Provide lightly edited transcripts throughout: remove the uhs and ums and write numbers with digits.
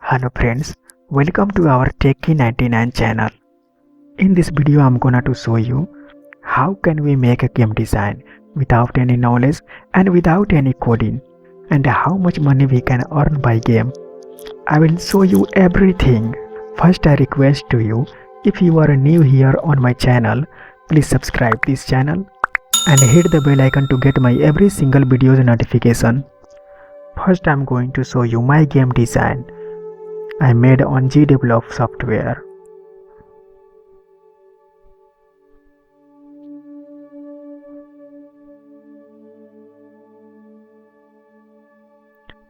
Hello friends, welcome to our Techie99 channel. In this video I'm gonna to show you how can we make a game design without any knowledge and without any coding, and how much money we can earn by game. I will show you everything. First, I request to you, if you are new here on my channel, please subscribe this channel and hit the bell icon to get my every single video's notification. First, I'm going to show you my game design I made on Gdevelop software.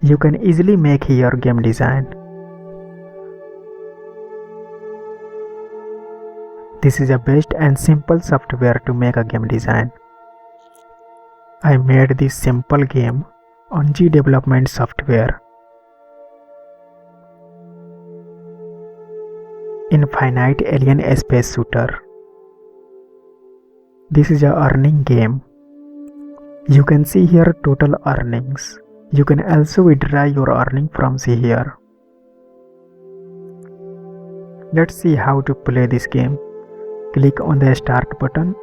You can easily make your game design. This is the best and simple software to make a game design. I made this simple game on Gdevelopment software. Infinite Alien Space Shooter. This is a earning game. You can see here total earnings. You can also withdraw your earning from here. Let's see how to play this game. Click on the start button.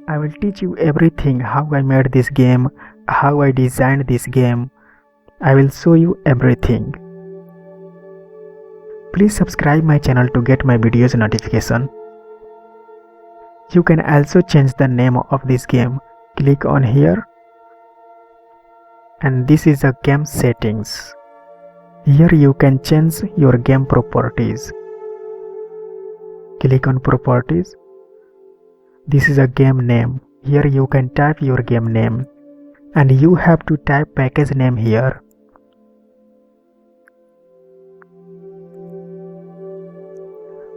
I will teach you everything, how I made this game, how I designed this game. I will show you everything. Please subscribe my channel to get my videos notification. You can also change the name of this game. Click on here. And this is the game settings. Here you can change your game properties. Click on properties. This is a game name. Here you can type your game name, and you have to type package name here.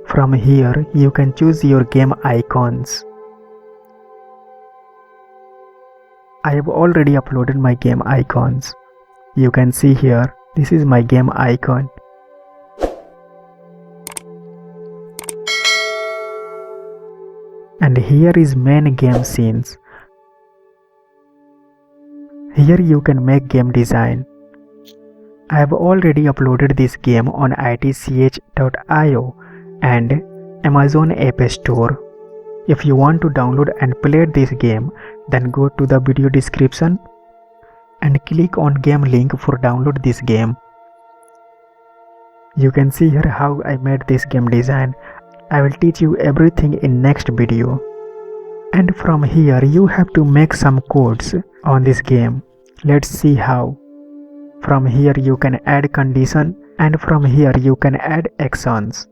From here you can choose your game icons. I have already uploaded my game icons. You can see here, this is my game icon. And here is main game scenes. Here you can make game design. I have already uploaded this game on itch.io and Amazon App Store. If you want to download and play this game, then go to the video description and click on game link for download this game. You can see here how I made this game design. I will teach you everything in next video. And from here you have to make some codes on this game. Let's see how. From here you can add condition, and from here you can add actions.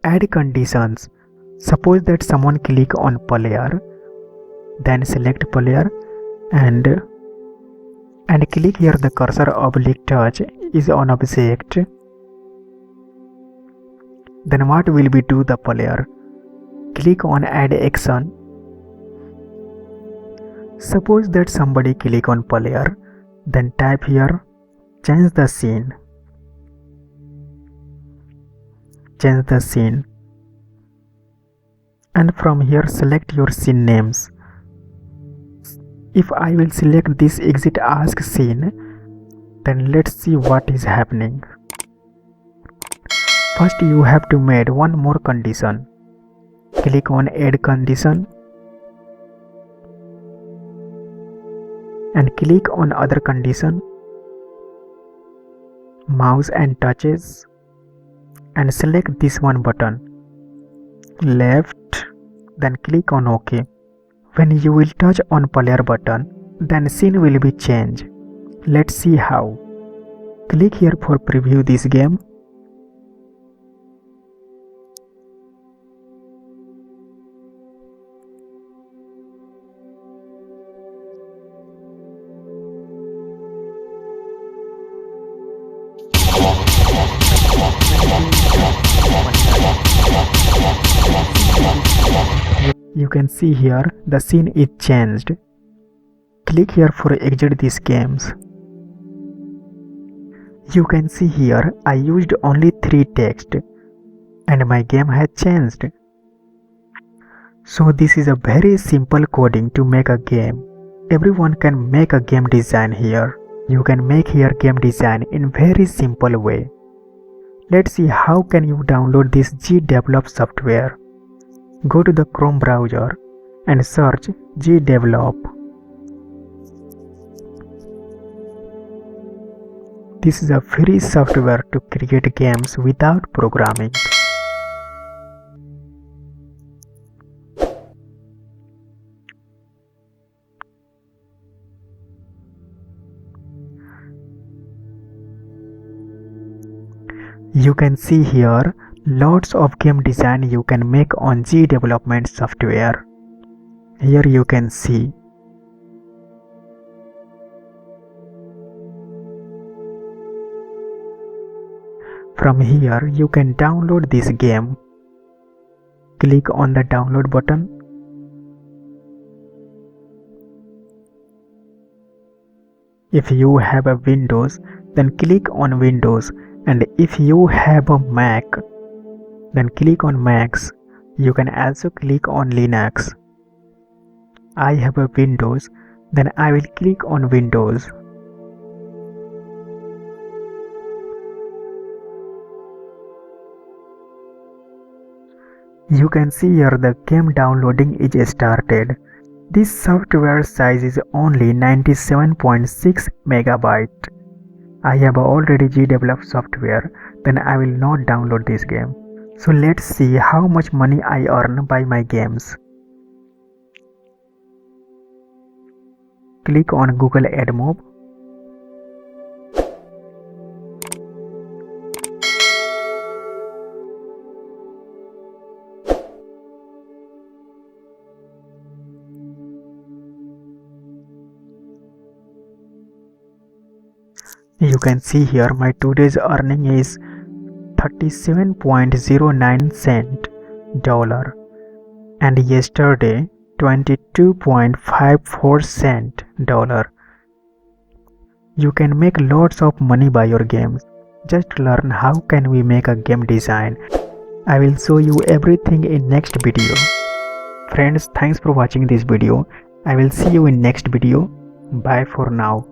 Add conditions. Suppose that someone click on player, then select player and click here the cursor oblique touch is on object. Then what will we do the player? Click on add action. Suppose that somebody click on player, then type here change the scene. Change the scene. And from here select your scene names. If I will select this exit ask scene, then let's see what is happening. First you have to make one more condition. Click on add condition and click on other condition, mouse and touches, and select this one button, left, then click on OK. When you will touch on player button, then scene will be changed. Let's see how. Click here for preview this game. You can see here the scene is changed. Click here for exit these games. You can see here I used only 3 text and my game has changed. So this is a very simple coding to make a game. Everyone can make a game design here. You can make here game design in very simple way. Let's see how can you download this Gdevelop software. Go to the Chrome browser and search Gdevelop. This is a free software to create games without programming. You can see here lots of game design you can make on Gdevelopment software. Here you can see. From here you can download this game. Click on the download button. If you have a Windows, then click on Windows, and if you have a Mac, then click on Macs. You can also click on Linux. I have a Windows, then I will click on Windows. You can see here the game downloading is started. This software size is only 97.6 megabyte. I have already Gdevelop software, then I will not download this game. So let's see how much money I earn by my games. Click on Google AdMob. You can see here my today's earning is 37.09 cent dollar and yesterday 22.54 cent dollar. You can make lots of money by your games. Just learn how can we make a game design. I will show you everything in next video. Friends, thanks for watching this video. I will see you in next video. Bye for now.